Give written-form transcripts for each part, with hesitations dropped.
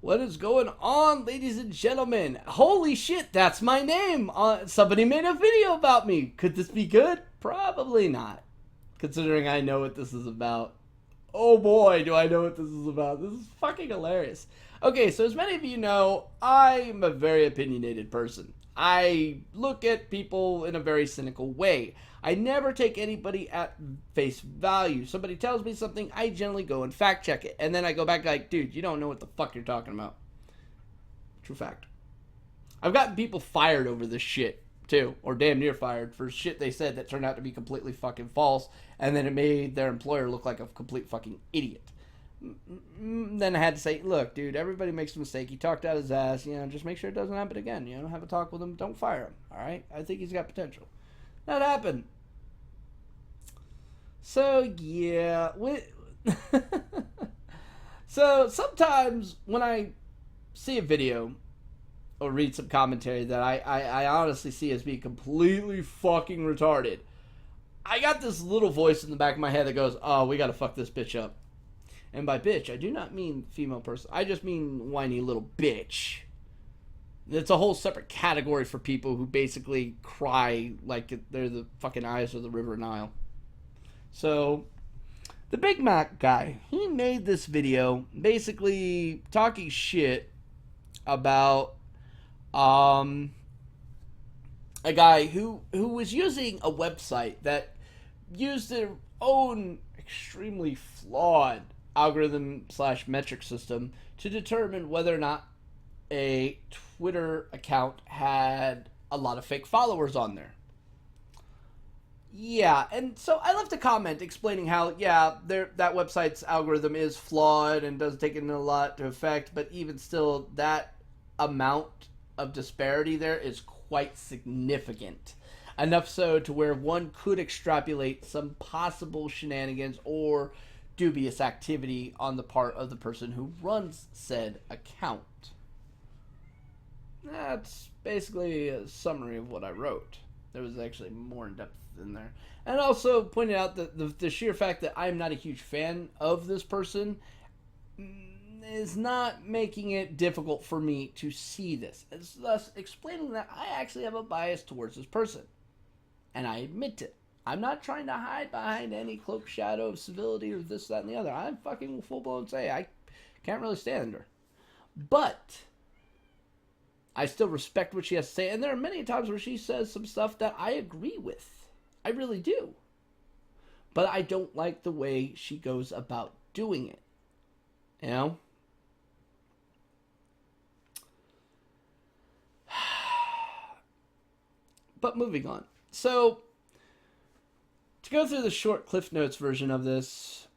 What is going on, ladies and gentlemen? Holy shit, that's my name. Somebody made a video about me. Could this be good? Probably not, considering I know what this is about. Oh boy, do I know what this is about. This is fucking hilarious. Okay, so as many of you know, I'm a very opinionated person. I look at people in a very cynical way. I never take anybody at face value. Somebody tells me something, I generally go and fact check it. And then I go back like, dude, you don't know what the fuck you're talking about. True fact. I've gotten people fired over this shit, too. Or damn near fired for shit they said that turned out to be completely fucking false. And then it made their employer look like a complete fucking idiot. Then I had to say, look, dude, everybody makes a mistake. He talked out his ass. Just make sure it doesn't happen again. Have a talk with him. Don't fire him. All right? I think he's got potential. That happened. So, yeah. So, sometimes when I see a video or read some commentary that I honestly see as being completely fucking retarded, I got this little voice in the back of my head that goes, oh, we gotta fuck this bitch up. And by bitch, I do not mean female person. I just mean whiny little bitch. It's a whole separate category for people who basically cry like they're the fucking eyes of the River Nile. So, the Big Mac guy, he made this video basically talking shit about a guy who was using a website that used their own extremely flawed algorithm / metric system to determine whether or not a Twitter account had a lot of fake followers on there. Yeah, and so I left a comment explaining how, that website's algorithm is flawed and does take in a lot to effect, but even still, that amount of disparity there is quite significant. Enough so to where one could extrapolate some possible shenanigans or dubious activity on the part of the person who runs said account. That's basically a summary of what I wrote. There was actually more in depth in there. And also pointed out that the sheer fact that I'm not a huge fan of this person is not making it difficult for me to see this. It's thus explaining that I actually have a bias towards this person. And I admit it. I'm not trying to hide behind any cloak shadow of civility or this, that, and the other. I'm fucking full-blown say I can't really stand her. But I still respect what she has to say. And there are many times where she says some stuff that I agree with. I really do. But I don't like the way she goes about doing it. You know? But moving on. So, to go through the short Cliff Notes version of this,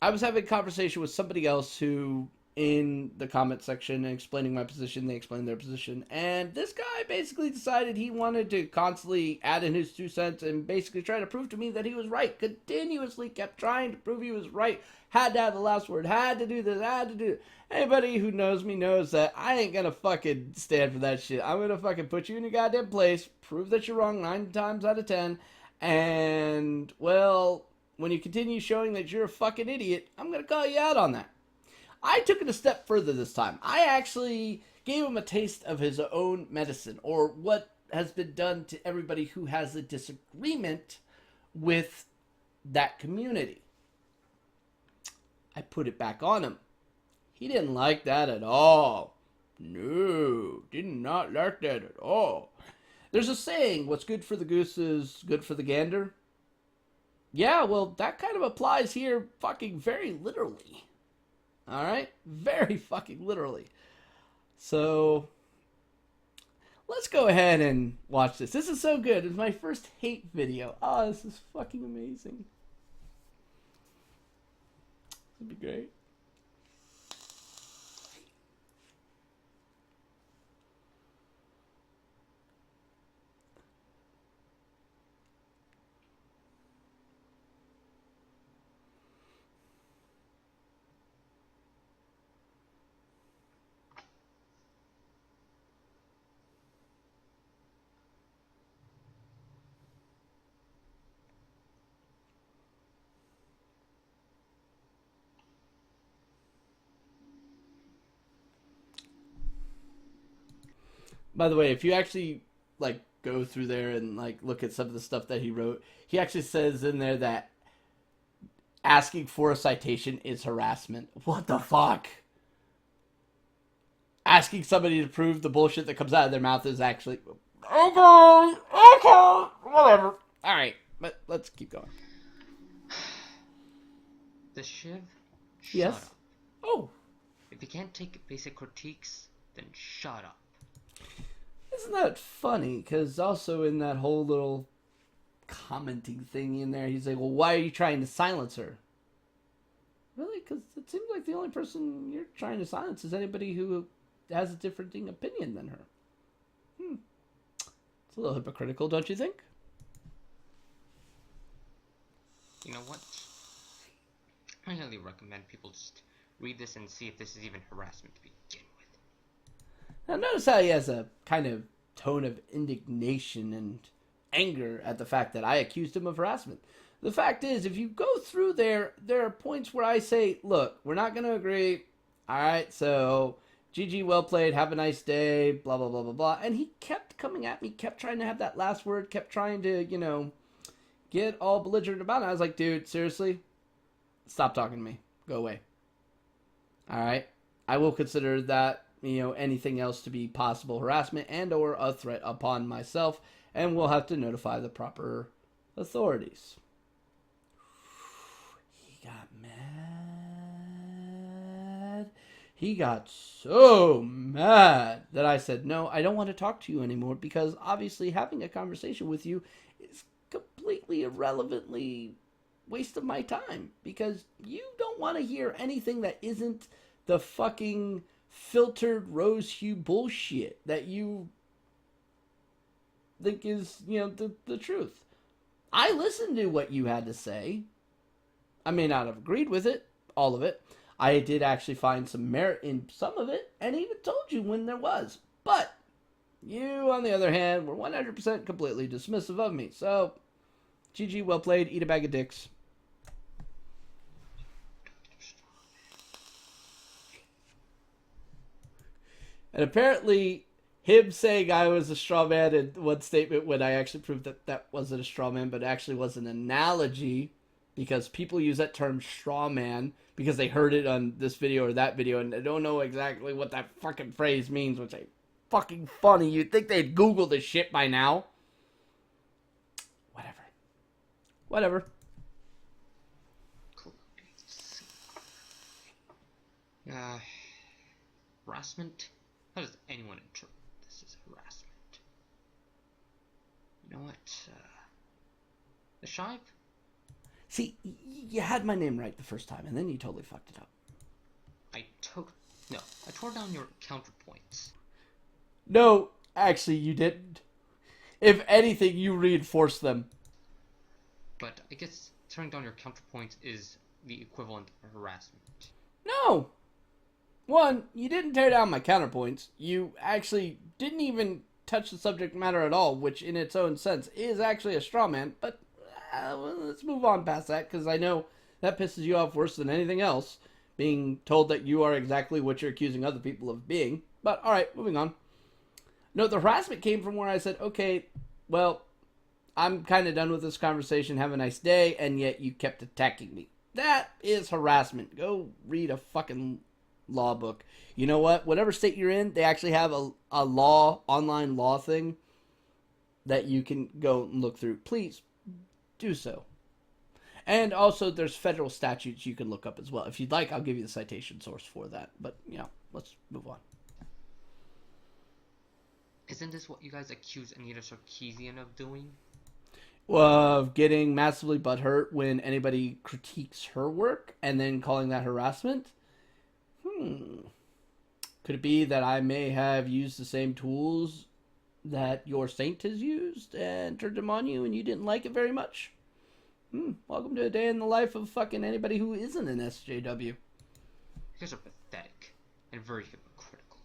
I was having a conversation with somebody else who, in the comment section, explaining my position, they explained their position, and this guy basically decided he wanted to constantly add in his 2 cents and basically try to prove to me that he was right. Continuously kept trying to prove he was right. Had to have the last word. Had to do this. Had to do it. Anybody who knows me knows that I ain't gonna fucking stand for that shit. I'm gonna fucking put you in your goddamn place, prove that you're wrong 9 times out of 10, and, well, when you continue showing that you're a fucking idiot, I'm gonna call you out on that. I took it a step further this time. I actually gave him a taste of his own medicine, or what has been done to everybody who has a disagreement with that community. I put it back on him. He didn't like that at all. No, did not like that at all. There's a saying, what's good for the goose is good for the gander. Yeah, well, that kind of applies here fucking very literally. Alright? Very fucking literally. So, let's go ahead and watch this. This is so good. It's my first hate video. Oh, this is fucking amazing. This would be great. By the way, if you actually like go through there and like look at some of the stuff that he wrote, he actually says in there that asking for a citation is harassment. What the fuck? Asking somebody to prove the bullshit that comes out of their mouth is actually okay, whatever. All right, but let's keep going. The Shiv? Yes. Shut up. Oh, If you can't take basic critiques, then shut up. isn't that funny? Because also in that whole little commenting thing in there, he's like, well, why are you trying to silence her? Really? Because it seems like the only person you're trying to silence is anybody who has a differing opinion than her. It's a little hypocritical, don't you think? You know what? I highly recommend people just read this and see if this is even harassment to begin with. Now notice how he has a kind of tone of indignation and anger at the fact that I accused him of harassment. The fact is, if you go through there are points where I say, look, we're not going to agree. All right, so GG, well played, have a nice day, blah, blah, blah, blah, blah. And he kept coming at me, kept trying to have that last word, kept trying to, get all belligerent about it. I was like, dude, seriously? Stop talking to me. Go away. All right? I will consider that, anything else to be possible harassment and or a threat upon myself, and we'll have to notify the proper authorities. He got mad. He got so mad that I said, no, I don't want to talk to you anymore, because obviously having a conversation with you is completely irrelevantly waste of my time, because you don't want to hear anything that isn't the fucking filtered rose hue bullshit that you think is, the truth. I listened to what you had to say. I may not have agreed with it, all of it. I did actually find some merit in some of it, and even told you when there was. But you, on the other hand, were 100% completely dismissive of me. So, GG, well played, eat a bag of dicks. And apparently, him saying I was a straw man in one statement when I actually proved that that wasn't a straw man, but actually was an analogy, because people use that term straw man because they heard it on this video or that video and they don't know exactly what that fucking phrase means, which is fucking funny. You'd think they'd Google this shit by now. Whatever. Cool. Harassment? How does anyone interpret this as harassment? You know what? The Shive? See, you had my name right the first time, and then you totally fucked it up. I tore down your counterpoints. No, actually, you didn't. If anything, you reinforced them. But I guess tearing down your counterpoints is the equivalent of harassment. No. One, you didn't tear down my counterpoints. You actually didn't even touch the subject matter at all, which in its own sense is actually a straw man. But let's move on past that, because I know that pisses you off worse than anything else, being told that you are exactly what you're accusing other people of being. But alright, moving on. No, the harassment came from where I said, okay, well, I'm kind of done with this conversation, have a nice day, and yet you kept attacking me. That is harassment. Go read a fucking law book. You know what? Whatever state you're in, they actually have a online law thing that you can go and look through. Please do so. And also, there's federal statutes you can look up as well. If you'd like, I'll give you the citation source for that. But, let's move on. Isn't this what you guys accuse Anita Sarkeesian of doing? Of getting massively butthurt when anybody critiques her work and then calling that harassment? Could it be that I may have used the same tools that your saint has used and turned them on you and you didn't like it very much? Welcome to a day in the life of fucking anybody who isn't an SJW. You guys are pathetic and very hypocritical.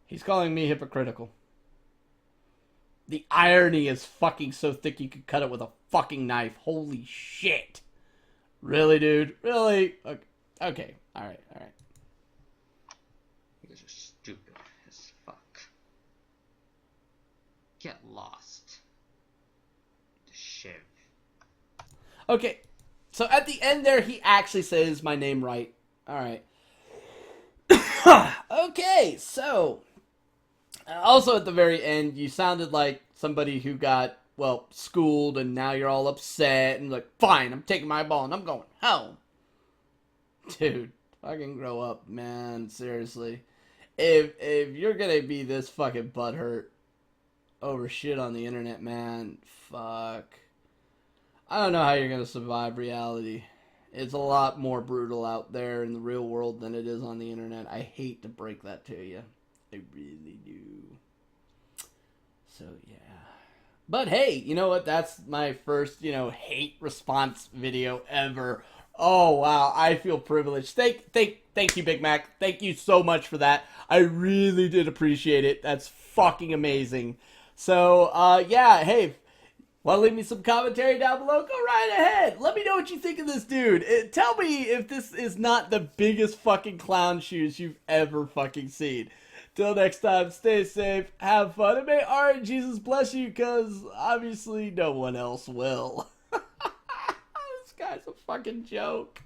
He's calling me hypocritical. The irony is fucking so thick you could cut it with a fucking knife. Holy shit. Really, dude? Really? Okay. Alright. You guys are stupid as Get lost. The Shiv. Okay, so at the end there, he actually says my name right. All right. Okay, so also at the very end, you sounded like somebody who got, well, schooled, and now you're all upset and like, fine, I'm taking my ball and I'm going home. Dude, fucking grow up, man. Seriously. If you're gonna be this fucking butthurt over shit on the internet, man, fuck. I don't know how you're gonna survive reality. It's a lot more brutal out there in the real world than it is on the internet. I hate to break that to you. I really do. So, yeah. But hey, you know what? That's my first, hate response video ever. Oh, wow. I feel privileged. Thank you, Big Mac. Thank you so much for that. I really did appreciate it. That's fucking amazing. So, yeah, hey, want to leave me some commentary down below? Go right ahead. Let me know what you think of this dude. Tell me if this is not the biggest fucking clown shoes you've ever fucking seen. Till next time, stay safe, have fun, and may our Jesus bless you, because obviously no one else will. This guy's a fucking joke.